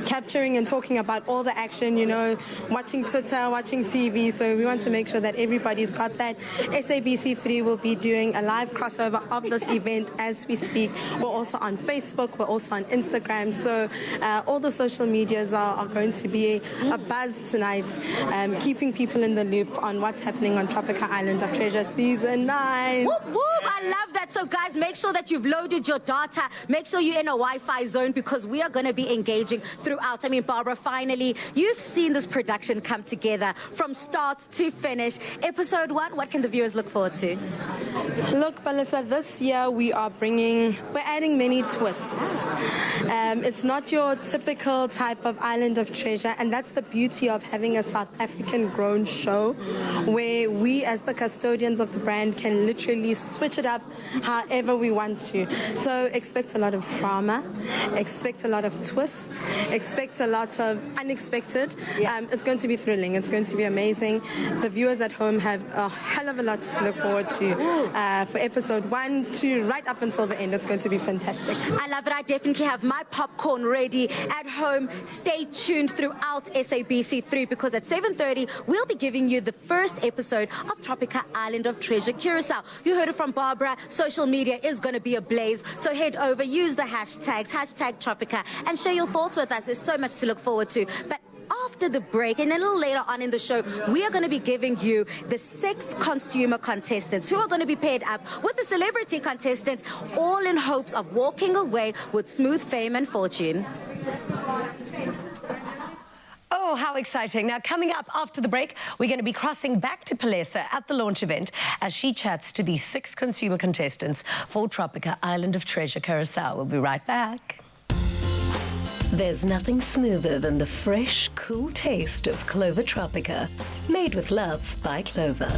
capturing and talking about all the action, you know, watching Twitter, watching TV. So we want to make sure that everybody's got that. SABC3 will be doing a live crossover of this event as we speak. We're also on Facebook. We're also on Instagram. So all the social medias are going to be a buzz tonight, keeping people in the loop on what's happening on Tropika Island of Treasure Season 9. Whoop, whoop. I love that. So, guys, make sure that you've loaded your data. Make sure you're in a Wi-Fi zone because we are going to be engaging throughout. I mean, Barbara, finally, you've seen this production come together from start to finish. Episode 1, what can the viewers look forward to? Look, Melissa, this year we're adding many twists. It's not your typical type of Island of Treasure, and that's the beauty of having a South African-grown show where we, as the custodians of the brand, can literally switch it up however we want to. So expect a lot of drama, expect a lot of twists, expect a lot of unexpected. It's going to be thrilling. It's going to be amazing. The viewers at home have a hell of a lot to look forward to for episode 1 to right up until the end. It's going to be fantastic. I love it. I definitely have my popcorn ready at home. Stay tuned throughout SABC3 because at 7:30 we'll be giving you the first episode of Tropika Island of Treasure Curacao. You heard it from Barbara. Social media is going to be ablaze. So head over, use the hashtags, #Tropika, and share your thoughts with us. There's so much to look forward to. But after the break and a little later on in the show, we are going to be giving you the 6 consumer contestants who are going to be paired up with the celebrity contestants, all in hopes of walking away with smooth fame and fortune. Oh, how exciting. Now, coming up after the break, we're going to be crossing back to Palesa at the launch event as she chats to these 6 consumer contestants for Tropika Island of Treasure, Curacao. We'll be right back. There's nothing smoother than the fresh, cool taste of Clover Tropika. Made with love by Clover.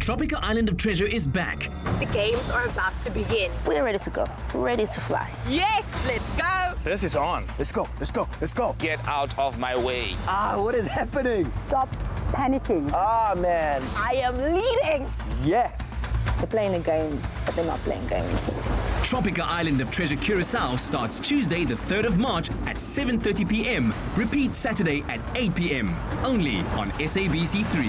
Tropika Island of Treasure is back. The games are about to begin. We're ready to go. We're ready to fly. Yes, let's go. This is on. Let's go, let's go, let's go. Get out of my way. What is happening? Stop panicking. Man. I am leading. Yes. They're playing a game, but they're not playing games. Tropika Island of Treasure Curacao starts Tuesday the 3rd of March at 7:30 p.m. Repeat Saturday at 8 p.m. Only on SABC3.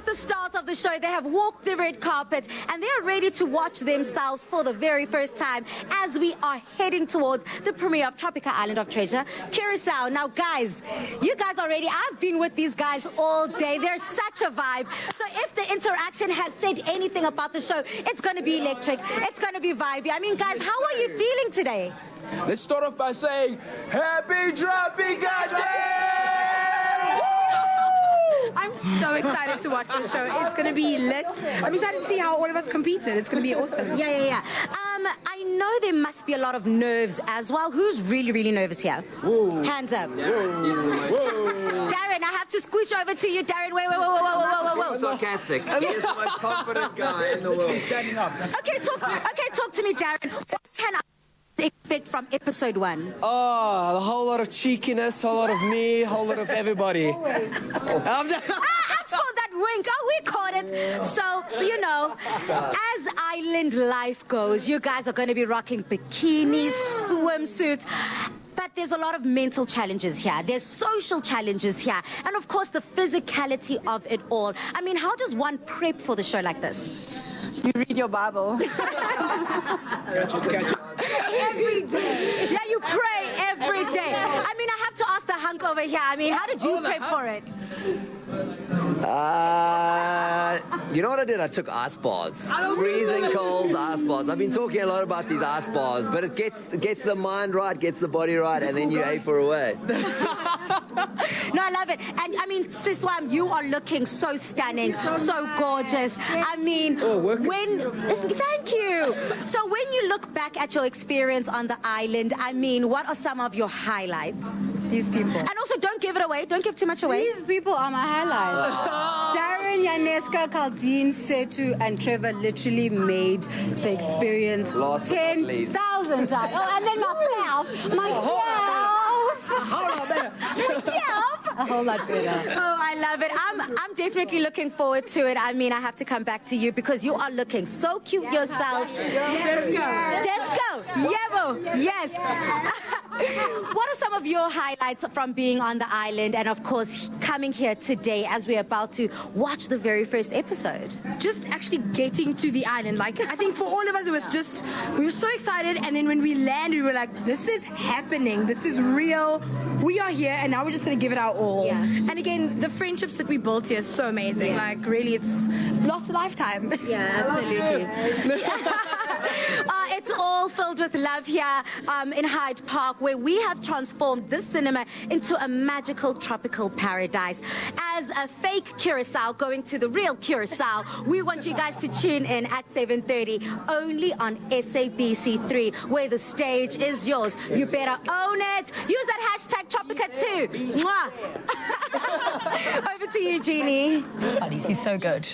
The stars of the show, they have walked the red carpet and they are ready to watch themselves for the very first time as we are heading towards the premiere of Tropika Island of Treasure, Curacao. Now, guys, you guys are ready. I've been with these guys all day. They're such a vibe. So if the interaction has said anything about the show, it's going to be electric. It's going to be vibey. I mean, guys, how are you feeling today? Let's start off by saying, Happy Tropika Day! I'm so excited to watch the show. It's going to be lit. I'm excited to see how all of us competed. It's going to be awesome. Yeah. I know there must be a lot of nerves as well. Who's really, really nervous here? Whoa. Hands up. Whoa. Darren, I have to squish over to you. Darren, whoa. Sarcastic. He's the most confident guy in the world. Standing up. Okay, talk to me, Darren. What can I expect from episode 1? A whole lot of cheekiness, a whole lot of me, a whole lot of everybody. As for that wink, we caught it. So, you know, as island life goes, you guys are going to be rocking bikinis, swimsuits. But there's a lot of mental challenges here. There's social challenges here. And, of course, the physicality of it all. I mean, how does one prep for the show like this? You read your Bible. Every day. Yeah, you pray every day. I mean, I have to ask the hunk over here. I mean, how did you prep for it? You know what I did? I took ice baths. Freezing cold ice baths. I've been talking a lot about these ice baths, but it gets the mind right, gets the body right, and then you A for away. No, I love it. And I mean, Siswam, you are looking so stunning, so gorgeous. I mean, thank you. So when you look back at your experience on the island, I mean, what are some of your highlights? These people. And also, don't give it away. Don't give too much away. These people are my highlight. Darren, Yaneska, Kaldeen, Setu, and Trevor literally made the experience 10,000 times. Oh, and then myself. A whole lot better. Oh, I love it. I'm definitely looking forward to it. I mean, I have to come back to you because you are looking so cute yourself. Desco. Yebo. Yes. What are some of your highlights from being on the island and, of course, coming here today as we're about to watch the very first episode? Just actually getting to the island. Like, I think for all of us, it was just, we were so excited. And then when we landed, we were like, this is happening. This is real. We are here, and now we're just going to give it our all. Yeah. And again, the friendships that we built here is so amazing. Yeah. Like, really, it's lost a lifetime. Yeah, absolutely. It's all filled with love here in Hyde Park, where we have transformed this cinema into a magical tropical paradise. As a fake Curacao going to the real Curacao, we want you guys to tune in at 7:30 only on SABC3, where the stage is yours. You better own it. Use that hashtag Tropika too. Mwah. Over to you, Jeannie. Buddies, he's so good.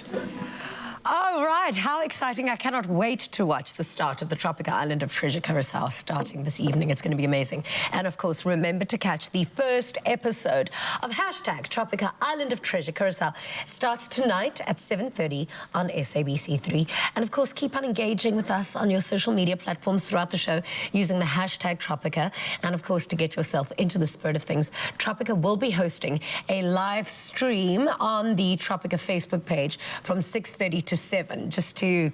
All right, how exciting. I cannot wait to watch the start of the Tropika Island of Treasure Curacao starting this evening. It's going to be amazing. And, of course, remember to catch the first episode of hashtag Tropika Island of Treasure Curacao. It starts tonight at 7:30 on SABC3. And, of course, keep on engaging with us on your social media platforms throughout the show using the hashtag Tropika. And, of course, to get yourself into the spirit of things, Tropika will be hosting a live stream on the Tropika Facebook page from 6:30 to 7, just so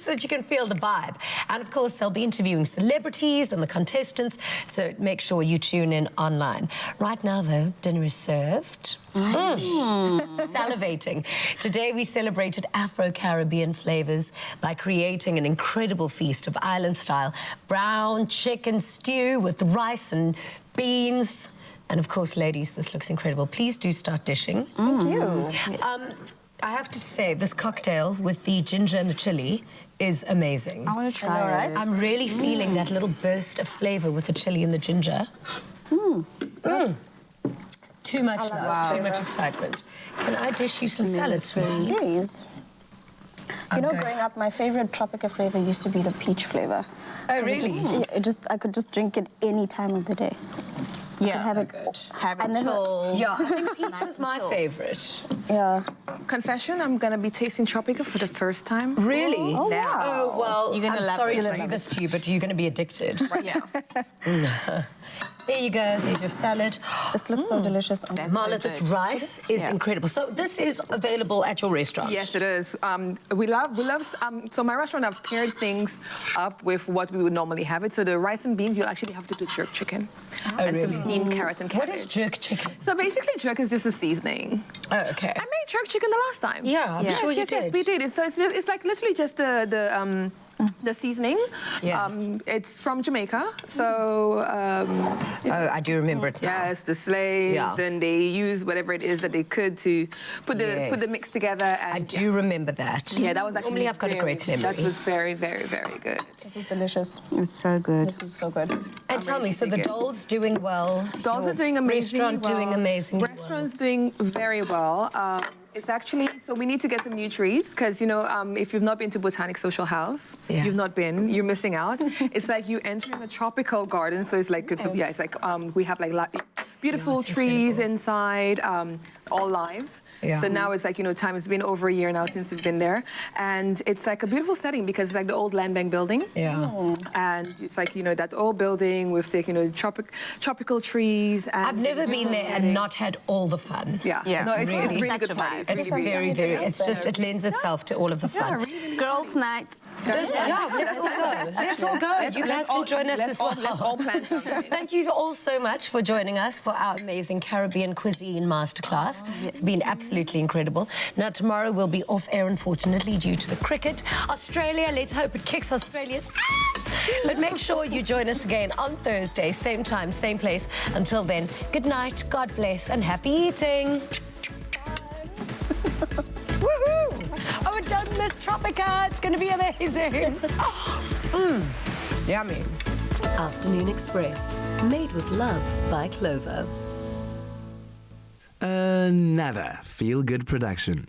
that you can feel the vibe. And of course, they'll be interviewing celebrities and the contestants, so make sure you tune in online. Right now, though, dinner is served. Salivating. Today, we celebrated Afro-Caribbean flavors by creating an incredible feast of island-style brown chicken stew with rice and beans. And of course, ladies, this looks incredible. Please do start dishing. Thank you. I have to say, this cocktail with the ginger and the chili is amazing. I want to try it. I'm really feeling that little burst of flavor with the chili and the ginger. Too much love, too much excitement. Can I dish you some salad, sweetie? Please. You know, growing up, my favorite Tropika flavor used to be the peach flavor. Oh, really? I could just drink it any time of the day. Yeah, have it chilled. Yeah, I think peach was my favorite. Yeah. Confession, I'm going to be tasting Tropika for the first time. Really? Oh, wow. Oh, well, You're gonna I'm love sorry it. to say this to you, but you're going to be addicted. Right now. There you go. There's your salad. This looks so delicious. Marla, this rice is incredible. So this is available at your restaurant? Yes, it is. We love. So my restaurant, I've paired things up with what we would normally have it. So the rice and beans, you'll actually have to do jerk chicken and some steamed carrots and cabbage. What is jerk chicken? So basically, jerk is just a seasoning. Oh, okay. I made jerk chicken the last time. Yeah, I'm sure you did. Yes, we did. It's like literally just the seasoning. Yeah. It's from Jamaica, so... I do remember it now. Yes, the slaves, and they used whatever it is that they could to put the mix together. And, I do remember that. Yeah, that was actually Normally I've got a great memory. That was very, very, very good. This is delicious. It's so good. This is so good. And tell me, so the doll's doing well? Dolls are doing amazing. Restaurant doing amazing. Restaurant's doing very well. It's actually, so we need to get some new trees because, you know, if you've not been to Botanic Social House, you've not been, you're missing out. It's like you entering a tropical garden. So it's like, it's like we have like beautiful trees inside, all live. Yeah. So now it's like, time has been over a year now since we've been there. And it's like a beautiful setting because it's like the old land bank building. Yeah. And it's like, that old building with the, tropical trees. And I've never been there and not had all the fun. Yeah. No, it's really good party. It's very, very, it lends itself to all of the fun. Girls' night. Let's all go. Let's all go. You guys can join us as well. Let's all plan something. Thank you all so much for joining us for our amazing Caribbean cuisine masterclass. It's been absolutely incredible. Now, tomorrow we'll be off air, unfortunately, due to the cricket. Australia, let's hope it kicks Australia's ass. But make sure you join us again on Thursday, same time, same place. Until then, good night, God bless, and happy eating. Woohoo! Oh, and don't miss Tropika. It's going to be amazing. Yummy. Afternoon Express, made with love by Clover. Another feel-good production.